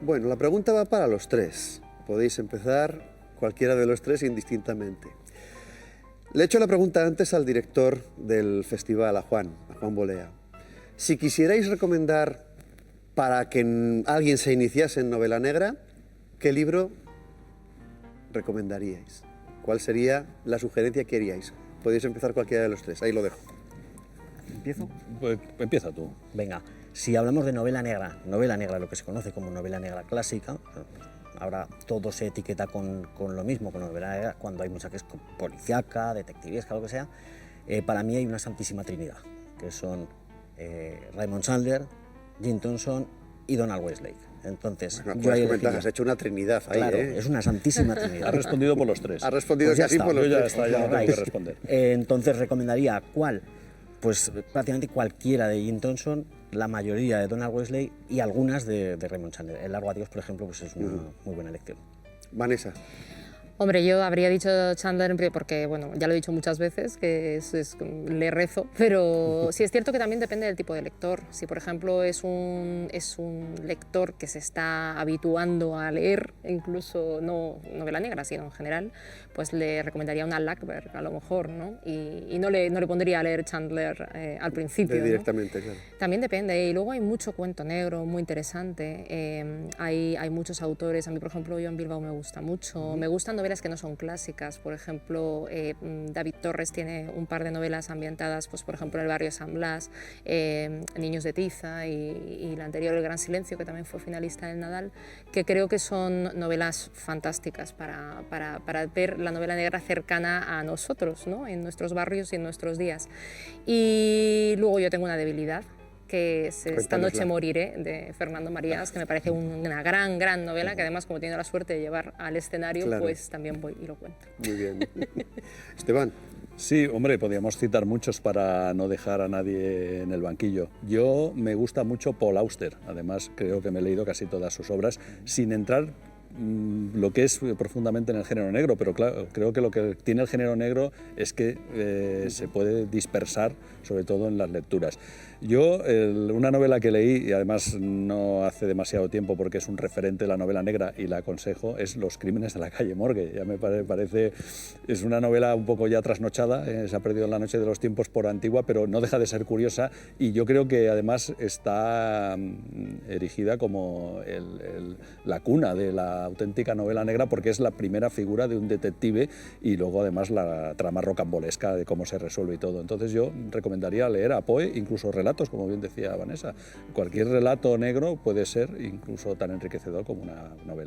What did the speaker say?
Bueno, la pregunta va para los tres. Podéis empezar cualquiera de los tres indistintamente. Le he hecho la pregunta antes al director del festival, a Juan Bolea. Si quisierais recomendar para que alguien se iniciase en novela negra, ¿qué libro recomendaríais? ¿Cuál sería la sugerencia que haríais? Podéis empezar cualquiera de los tres, ahí lo dejo. ¿Empiezo? Pues empieza tú. Venga, si hablamos de novela negra, lo que se conoce como novela negra clásica, ahora todo se etiqueta con lo mismo, con novela negra, cuando hay mucha que es policíaca, detectivesca, lo que sea. Para mí hay una santísima trinidad, que son Raymond Chandler, Jim Thompson y Donald Westlake. Entonces, yo ahí has hecho una trinidad ahí, claro, ¿eh? Es una santísima trinidad. Has respondido por los tres. Has respondido Pues ya casi está. por los Yo ya tres. está, ya no tengo que responder. Entonces recomendaría ¿cuál? Pues prácticamente cualquiera de Jim Thompson, la mayoría de Donald Westlake y algunas de Raymond Chandler. El largo adiós, por ejemplo, pues es una muy buena elección. Vanessa. Hombre, yo habría dicho Chandler porque, bueno, ya lo he dicho muchas veces, que le rezo, pero sí es cierto que también depende del tipo de lector. Si, por ejemplo, es un lector que se está habituando a leer, incluso no novela negra, sino en general, pues le recomendaría una Lackberg, a lo mejor, ¿no? Y no le pondría a leer Chandler al principio, Directamente, ¿no? claro. También depende, y luego hay mucho cuento negro, muy interesante. Hay muchos autores, a mí, por ejemplo, Joan Bilbao me gusta mucho. Me gustan novelas que no son clásicas, por ejemplo, David Torres tiene un par de novelas ambientadas, pues por ejemplo en el barrio San Blas, Niños de Tiza y la anterior El Gran Silencio, que también fue finalista del Nadal, que creo que son novelas fantásticas para ver la novela negra cercana a nosotros, ¿no? En nuestros barrios y en nuestros días. Y luego yo tengo una debilidad, que es Esta noche moriré, de Fernando Marías, que me parece una gran novela, que además, como he tenido la suerte de llevar al escenario, claro, pues también voy y lo cuento. Muy bien. Esteban. Sí, hombre, podríamos citar muchos para no dejar a nadie en el banquillo. Yo me gusta mucho Paul Auster, además creo que me he leído casi todas sus obras, sin entrar lo que es profundamente en el género negro, pero claro, creo que lo que tiene el género negro es que se puede dispersar, sobre todo en las lecturas. Yo, una novela que leí, y además no hace demasiado tiempo porque es un referente de la novela negra y la aconsejo, es Los crímenes de la calle Morgue. Ya me parece, es una novela un poco ya trasnochada, se ha perdido en la noche de los tiempos por antigua, pero no deja de ser curiosa, y yo creo que además está erigida como la cuna de la auténtica novela negra, porque es la primera figura de un detective y luego además la trama rocambolesca de cómo se resuelve y todo. Entonces yo recomendaría leer a Poe, incluso relatos, como bien decía Vanessa. Cualquier relato negro puede ser incluso tan enriquecedor como una novela.